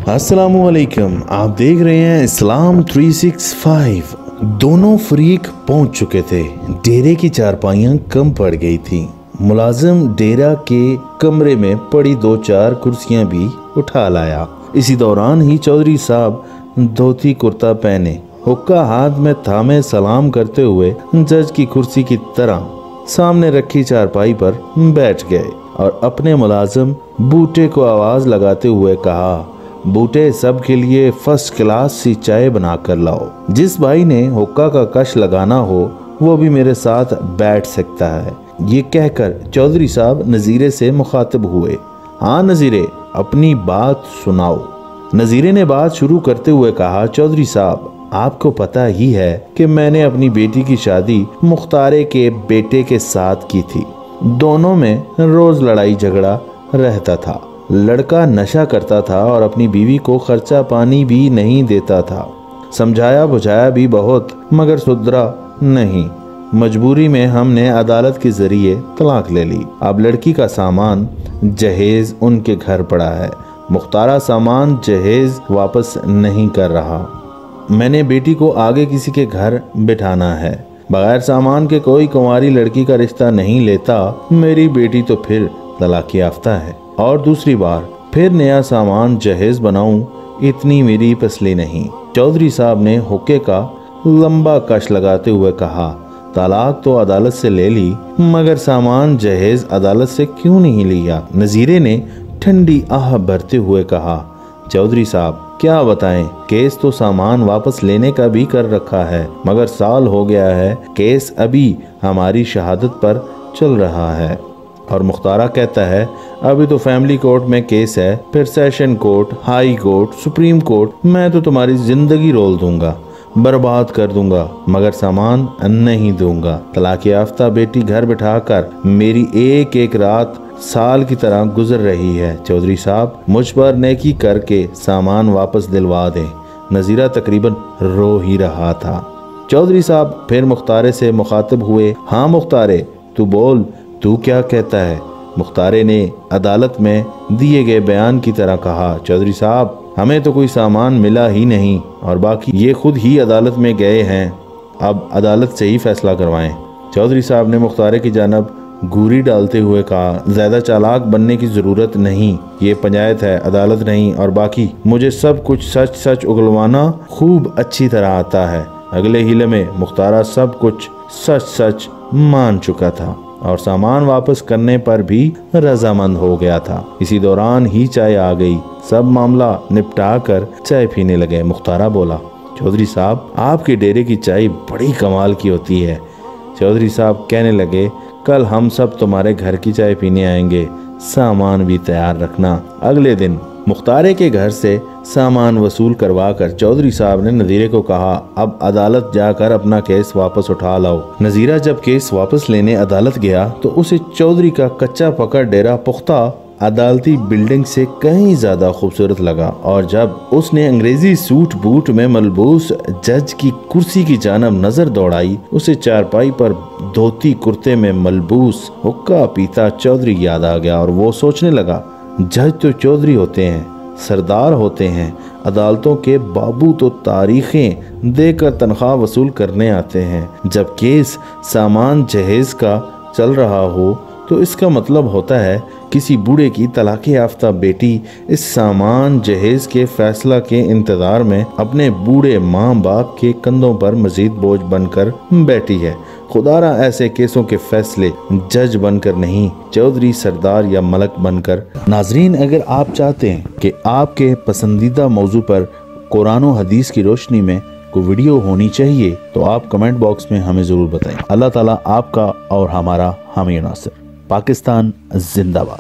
अस्सलामुअलैकुम, आप देख रहे हैं इस्लाम 365। दोनों फरीक पहुंच चुके थे। डेरे की चारपाइयां कम पड़ गई थी। मुलाजिम डेरा के कमरे में पड़ी 2-4 कुर्सियां भी उठा लाया। इसी दौरान ही चौधरी साहब धोती कुर्ता पहने, हुक्का हाथ में थामे सलाम करते हुए जज की कुर्सी की तरह सामने रखी चारपाई पर बैठ गए और अपने मुलाजिम बूटे को आवाज लगाते हुए कहा, बूटे सबके लिए फर्स्ट क्लास सी चाय बना कर लाओ। जिस भाई ने हुक्का का कश लगाना हो वो भी मेरे साथ बैठ सकता है। ये कहकर चौधरी साहब नजीरे से मुखातिब हुए। हाँ नजीरे, अपनी बात सुनाओ। नजीरे ने बात शुरू करते हुए कहा, चौधरी साहब, आपको पता ही है कि मैंने अपनी बेटी की शादी मुख्तारे के बेटे के साथ की थी। दोनों में रोज लड़ाई झगड़ा रहता था। लड़का नशा करता था और अपनी बीवी को खर्चा पानी भी नहीं देता था। समझाया बुझाया भी बहुत, मगर सुधरा नहीं। मजबूरी में हमने अदालत के जरिए तलाक ले ली। अब लड़की का सामान जहेज उनके घर पड़ा है। मुख्तारा सामान जहेज वापस नहीं कर रहा। मैंने बेटी को आगे किसी के घर बिठाना है। बगैर सामान के कोई कुंवारी लड़की का रिश्ता नहीं लेता। मेरी बेटी तो फिर तलाक याफ्ता है और दूसरी बार फिर नया सामान जहेज बनाऊं, इतनी मेरी पसली नहीं। चौधरी साहब ने हुक्के का लंबा कश लगाते हुए कहा, तलाक तो अदालत से ले ली, मगर सामान जहेज अदालत से क्यों नहीं लिया? नजीरे ने ठंडी आह भरते हुए कहा, चौधरी साहब क्या बताएं, केस तो सामान वापस लेने का भी कर रखा है, मगर साल हो गया है, केस अभी हमारी शहादत पर चल रहा है। और मुख्तारा कहता है, अभी तो फैमिली कोर्ट में केस है, फिर session court, high court, supreme court. मैं तो तुम्हारी जिंदगी रोल दूंगा, बर्बाद कर दूंगा, मगर सामान नहीं दूंगा। तलाक याफ्ता बेटी घर बिठाकर मेरी एक एक रात साल की तरह गुजर रही है। चौधरी साहब, मुझ पर नेकी करके सामान वापस दिलवा दें। नजीरा तकरीबन रो ही रहा था। चौधरी साहब फिर मुख्तारे से मुखातिब हुए, हाँ मुख्तारे, तू बोल, तू क्या कहता है? मुख्तारे ने अदालत में दिए गए बयान की तरह कहा, चौधरी साहब, हमें तो कोई सामान मिला ही नहीं और बाकी ये खुद ही अदालत में गए हैं। अब अदालत से ही फैसला करवाएं। चौधरी साहब ने मुख्तारे की जानब घूरी डालते हुए कहा, ज्यादा चालाक बनने की जरूरत नहीं, ये पंचायत है, अदालत नहीं, और बाकी मुझे सब कुछ सच सच उगलवाना खूब अच्छी तरह आता है। अगले हीले में मुख्तारा सब कुछ सच सच मान चुका था और सामान वापस करने पर भी रजामंद हो गया था। इसी दौरान ही चाय आ गई। सब मामला निपटा कर चाय पीने लगे। मुख्तारा बोला, चौधरी साहब, आपके डेरे की चाय बड़ी कमाल की होती है। चौधरी साहब कहने लगे, कल हम सब तुम्हारे घर की चाय पीने आएंगे, सामान भी तैयार रखना। अगले दिन मुख्तारे के घर से सामान वसूल करवा कर चौधरी साहब ने नजीरे को कहा, अब अदालत जाकर अपना केस वापस उठा लाओ। नजीरा जब केस वापस लेने अदालत गया तो उसे चौधरी का कच्चा पक्का डेरा पुख्ता अदालती बिल्डिंग से कहीं ज्यादा खूबसूरत लगा। और जब उसने अंग्रेजी सूट बूट में मलबूस जज की कुर्सी की जानब नजर दौड़ाई, उसे चारपाई पर धोती कुर्ते में मलबूस हुक्का पीता चौधरी याद आ गया और वो सोचने लगा, जज तो चौधरी होते हैं, सरदार होते हैं, अदालतों के बाबू तो तारीखें देकर तनख्वाह वसूल करने आते हैं। जब केस सामान जहेज का चल रहा हो तो इसका मतलब होता है किसी बूढ़े की तलाक याफ्ता बेटी इस सामान जहेज के फैसला के इंतजार में अपने बूढ़े माँ बाप के कंधों पर मजीद बोझ बनकर बैठी है। खुदारा ऐसे केसों के फैसले जज बनकर नहीं, चौधरी, सरदार या मलक बनकर। नाजरीन, अगर आप चाहते हैं कि आपके पसंदीदा मौजू पर कुरान और हदीस की रोशनी में कोई वीडियो होनी चाहिए तो आप कमेंट बॉक्स में हमें जरूर बताएं। अल्लाह ताला आपका और हमारा हामी नासिर। पाकिस्तान जिंदाबाद।